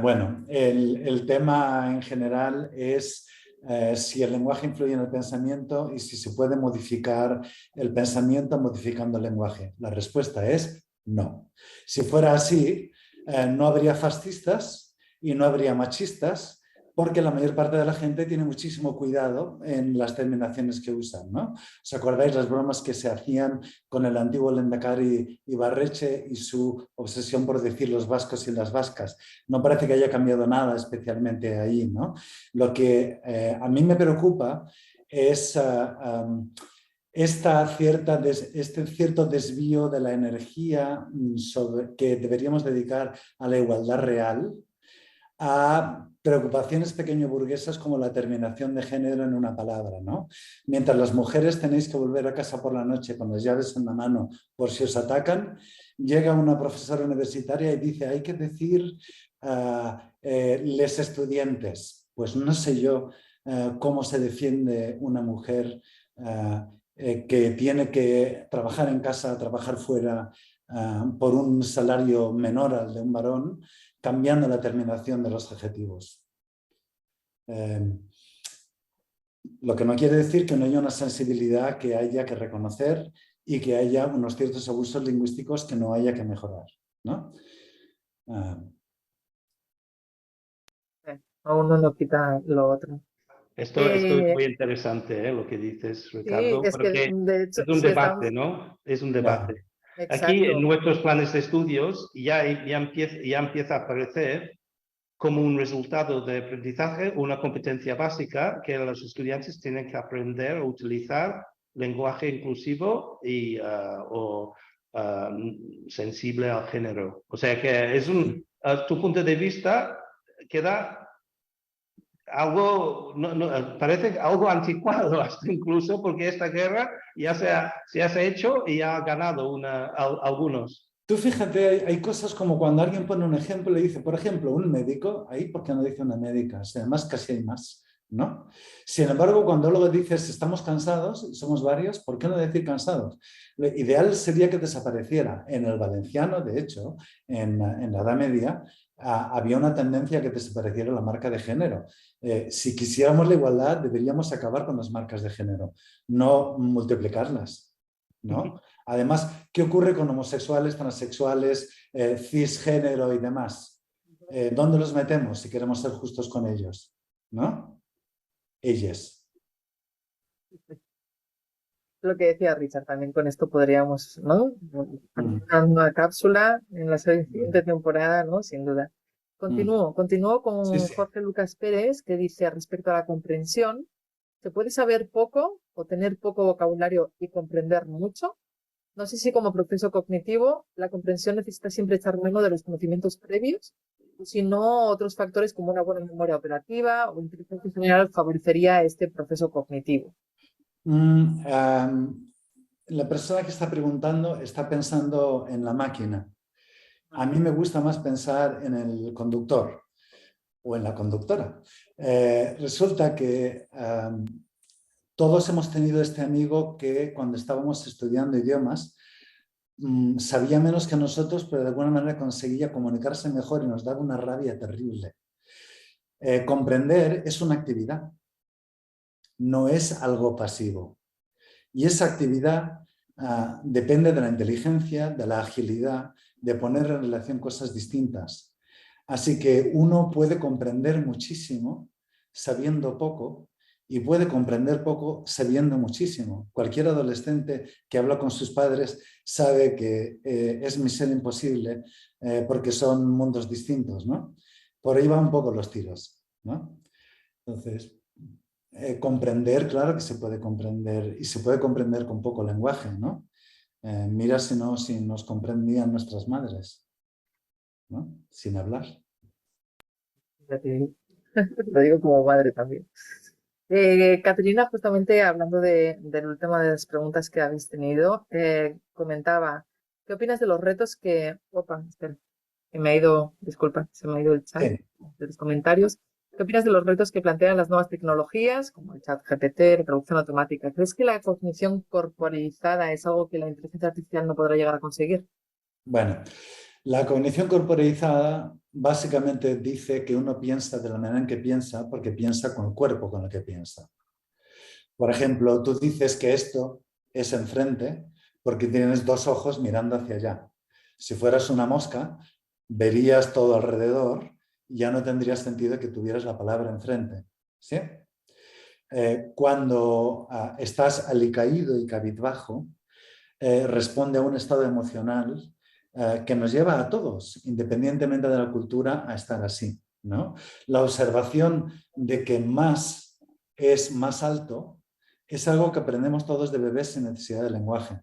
Bueno, el tema en general es si el lenguaje influye en el pensamiento y si se puede modificar el pensamiento modificando el lenguaje. La respuesta es no. Si fuera así, no habría fascistas y no habría machistas, porque la mayor parte de la gente tiene muchísimo cuidado en las terminaciones que usan, ¿no? ¿Os acordáis las bromas que se hacían con el antiguo Lehendakari Ibarretxe y su obsesión por decir los vascos y las vascas? No parece que haya cambiado nada especialmente ahí, ¿no? Lo que a mí me preocupa es este cierto desvío de la energía que deberíamos dedicar a la igualdad real a preocupaciones pequeño-burguesas como la terminación de género en una palabra, ¿no? Mientras las mujeres tenéis que volver a casa por la noche con las llaves en la mano por si os atacan, llega una profesora universitaria y dice, hay que decir les estudiantes. Pues no sé yo cómo se defiende una mujer que tiene que trabajar en casa, trabajar fuera por un salario menor al de un varón, cambiando la terminación de los adjetivos. Lo que no quiere decir que no haya una sensibilidad que haya que reconocer y que haya unos ciertos abusos lingüísticos que no haya que mejorar, ¿no? Uno no quita lo otro. Esto es muy interesante, lo que dices, Sí, Ricardo, es que porque de hecho, es un si debate, estamos... ¿no? Es un Ya. debate. Aquí en Exacto. nuestros planes de estudios ya empieza a aparecer como un resultado de aprendizaje una competencia básica que los estudiantes tienen que aprender a utilizar lenguaje inclusivo y sensible al género. O sea que es tu punto de vista queda algo, parece algo anticuado hasta incluso porque esta guerra ya se ha hecho y ha ganado algunos. Tú fíjate, hay cosas como cuando alguien pone un ejemplo y dice, por ejemplo, un médico, ahí ¿por qué no dice una médica? Si además casi hay más, ¿no? Sin embargo, cuando luego dices estamos cansados, somos varios, ¿por qué no decir cansados? Lo ideal sería que desapareciera. En el valenciano, de hecho, en la Edad Media, había una tendencia a que desapareciera la marca de género. Si quisiéramos la igualdad, deberíamos acabar con las marcas de género, no multiplicarlas, ¿no? Además, ¿qué ocurre con homosexuales, transexuales, cisgénero y demás? ¿Dónde los metemos si queremos ser justos con ellos? ¿No? Ellas. Lo que decía Richard, también con esto podríamos, ¿no? Una cápsula en la siguiente temporada, ¿no? Sin duda. Continúo Sí, con sí. Jorge Lucas Pérez, que dice respecto a la comprensión, ¿se puede saber poco o tener poco vocabulario y comprender mucho? No sé si como proceso cognitivo la comprensión necesita siempre echar mano de los conocimientos previos, o si no, otros factores como una buena memoria operativa o inteligencia general favorecería este proceso cognitivo. La persona que está preguntando está pensando en la máquina. A mí me gusta más pensar en el conductor o en la conductora. Resulta que todos hemos tenido este amigo que cuando estábamos estudiando idiomas sabía menos que nosotros, pero de alguna manera conseguía comunicarse mejor y nos daba una rabia terrible. Comprender es una actividad, no es algo pasivo. Y esa actividad depende de la inteligencia, de la agilidad, de poner en relación cosas distintas. Así que uno puede comprender muchísimo sabiendo poco y puede comprender poco sabiendo muchísimo. Cualquier adolescente que habla con sus padres sabe que es misión imposible porque son mundos distintos, ¿no? Por ahí van un poco los tiros, ¿no? Entonces, comprender, claro que se puede comprender y se puede comprender con poco lenguaje, ¿no? Mira si nos comprendían nuestras madres, ¿no? Sin hablar. Lo digo como madre también. Caterina, justamente hablando del último de las preguntas que habéis tenido, comentaba, ¿qué opinas de los retos que... Opa, espera, que me ha ido, disculpa, se me ha ido el chat Sí. de los comentarios. ¿Qué opinas de los retos que plantean las nuevas tecnologías, como el chat GPT, la traducción automática? ¿Crees que la cognición corporalizada es algo que la inteligencia artificial no podrá llegar a conseguir? Bueno, la cognición corporalizada básicamente dice que uno piensa de la manera en que piensa porque piensa con el cuerpo con el que piensa. Por ejemplo, tú dices que esto es enfrente porque tienes dos ojos mirando hacia allá. Si fueras una mosca, verías todo alrededor y ya no tendría sentido que tuvieras la palabra enfrente. ¿Sí? Cuando estás alicaído y cabizbajo, responde a un estado emocional que nos lleva a todos, independientemente de la cultura, a estar así, ¿no? La observación de que más es más alto es algo que aprendemos todos de bebés sin necesidad de lenguaje.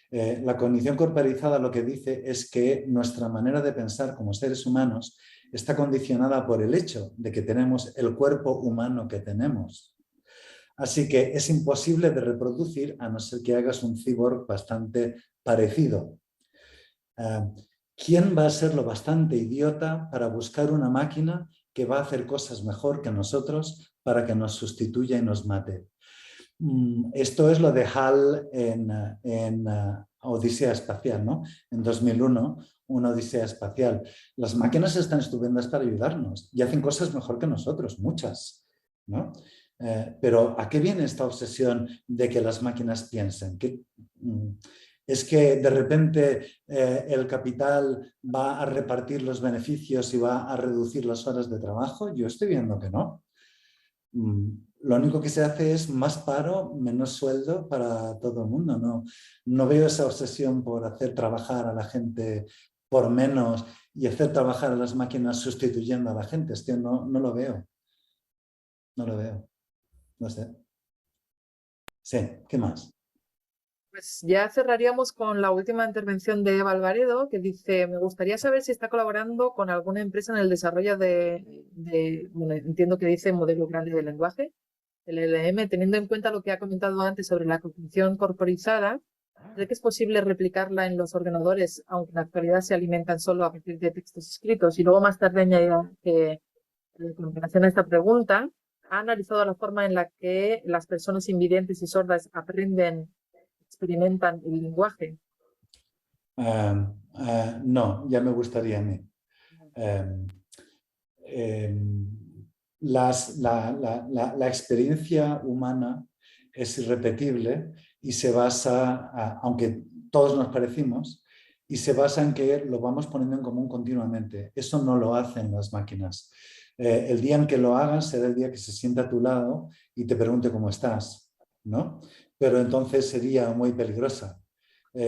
La cognición corporalizada lo que dice es que nuestra manera de pensar como seres humanos está condicionada por el hecho de que tenemos el cuerpo humano que tenemos. Así que es imposible de reproducir a no ser que hagas un cyborg bastante parecido. ¿Quién va a ser lo bastante idiota para buscar una máquina que va a hacer cosas mejor que nosotros para que nos sustituya y nos mate? Esto es lo de HAL en Odisea Espacial, ¿no? En 2001, una Odisea Espacial. Las máquinas están estupendas para ayudarnos y hacen cosas mejor que nosotros, muchas, ¿no? Pero ¿a qué viene esta obsesión de que las máquinas piensen? ¿Es que de repente el capital va a repartir los beneficios y va a reducir las horas de trabajo? Yo estoy viendo que no. Lo único que se hace es más paro, menos sueldo para todo el mundo. No veo esa obsesión por hacer trabajar a la gente por menos y hacer trabajar a las máquinas sustituyendo a la gente. Es que no lo veo. No lo veo. No sé. Sí, ¿qué más? Pues ya cerraríamos con la última intervención de Eva Alvaredo, que dice, me gustaría saber si está colaborando con alguna empresa en el desarrollo bueno, entiendo que dice modelo grande de lenguaje, el LLM, teniendo en cuenta lo que ha comentado antes sobre la cognición corporizada. ¿Cree que es posible replicarla en los ordenadores, aunque en la actualidad se alimentan solo a partir de textos escritos? Y luego más tarde añadía que, con relación a esta pregunta, ha analizado la forma en la que las personas invidentes y sordas experimentan el lenguaje. No, ya me gustaría a mí. La experiencia humana es irrepetible y se basa, aunque todos nos parecimos, y se basa en que lo vamos poniendo en común continuamente. Eso no lo hacen las máquinas. El día en que lo hagan será el día que se sienta a tu lado y te pregunte cómo estás, ¿no? Pero entonces sería muy peligrosa,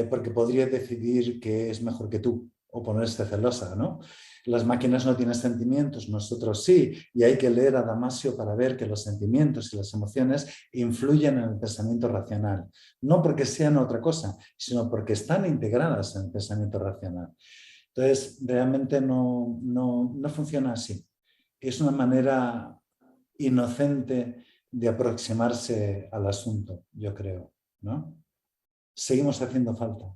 porque podría decidir que es mejor que tú o ponerse celosa, ¿no? Las máquinas no tienen sentimientos, nosotros sí, y hay que leer a Damasio para ver que los sentimientos y las emociones influyen en el pensamiento racional, no porque sean otra cosa, sino porque están integradas en el pensamiento racional. Entonces, realmente no funciona así. Es una manera inocente de aproximarse al asunto, yo creo, ¿no? Seguimos haciendo falta.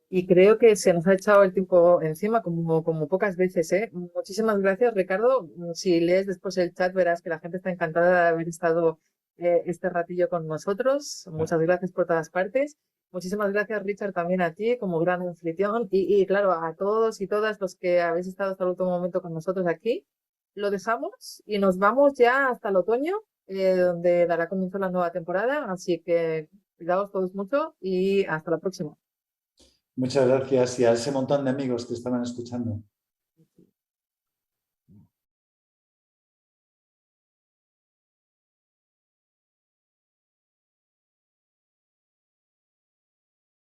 Y creo que se nos ha echado el tiempo encima como pocas veces, ¿eh? Muchísimas gracias, Ricardo. Si lees después el chat verás que la gente está encantada de haber estado este ratillo con nosotros. Muchas gracias por todas partes. Muchísimas gracias, Richard, también a ti como gran anfitrión y claro, a todos y todas los que habéis estado hasta el último momento con nosotros aquí. Lo dejamos y nos vamos ya hasta el otoño, donde dará comienzo la nueva temporada. Así que cuidaos todos mucho y hasta la próxima. Muchas gracias y a ese montón de amigos que estaban escuchando.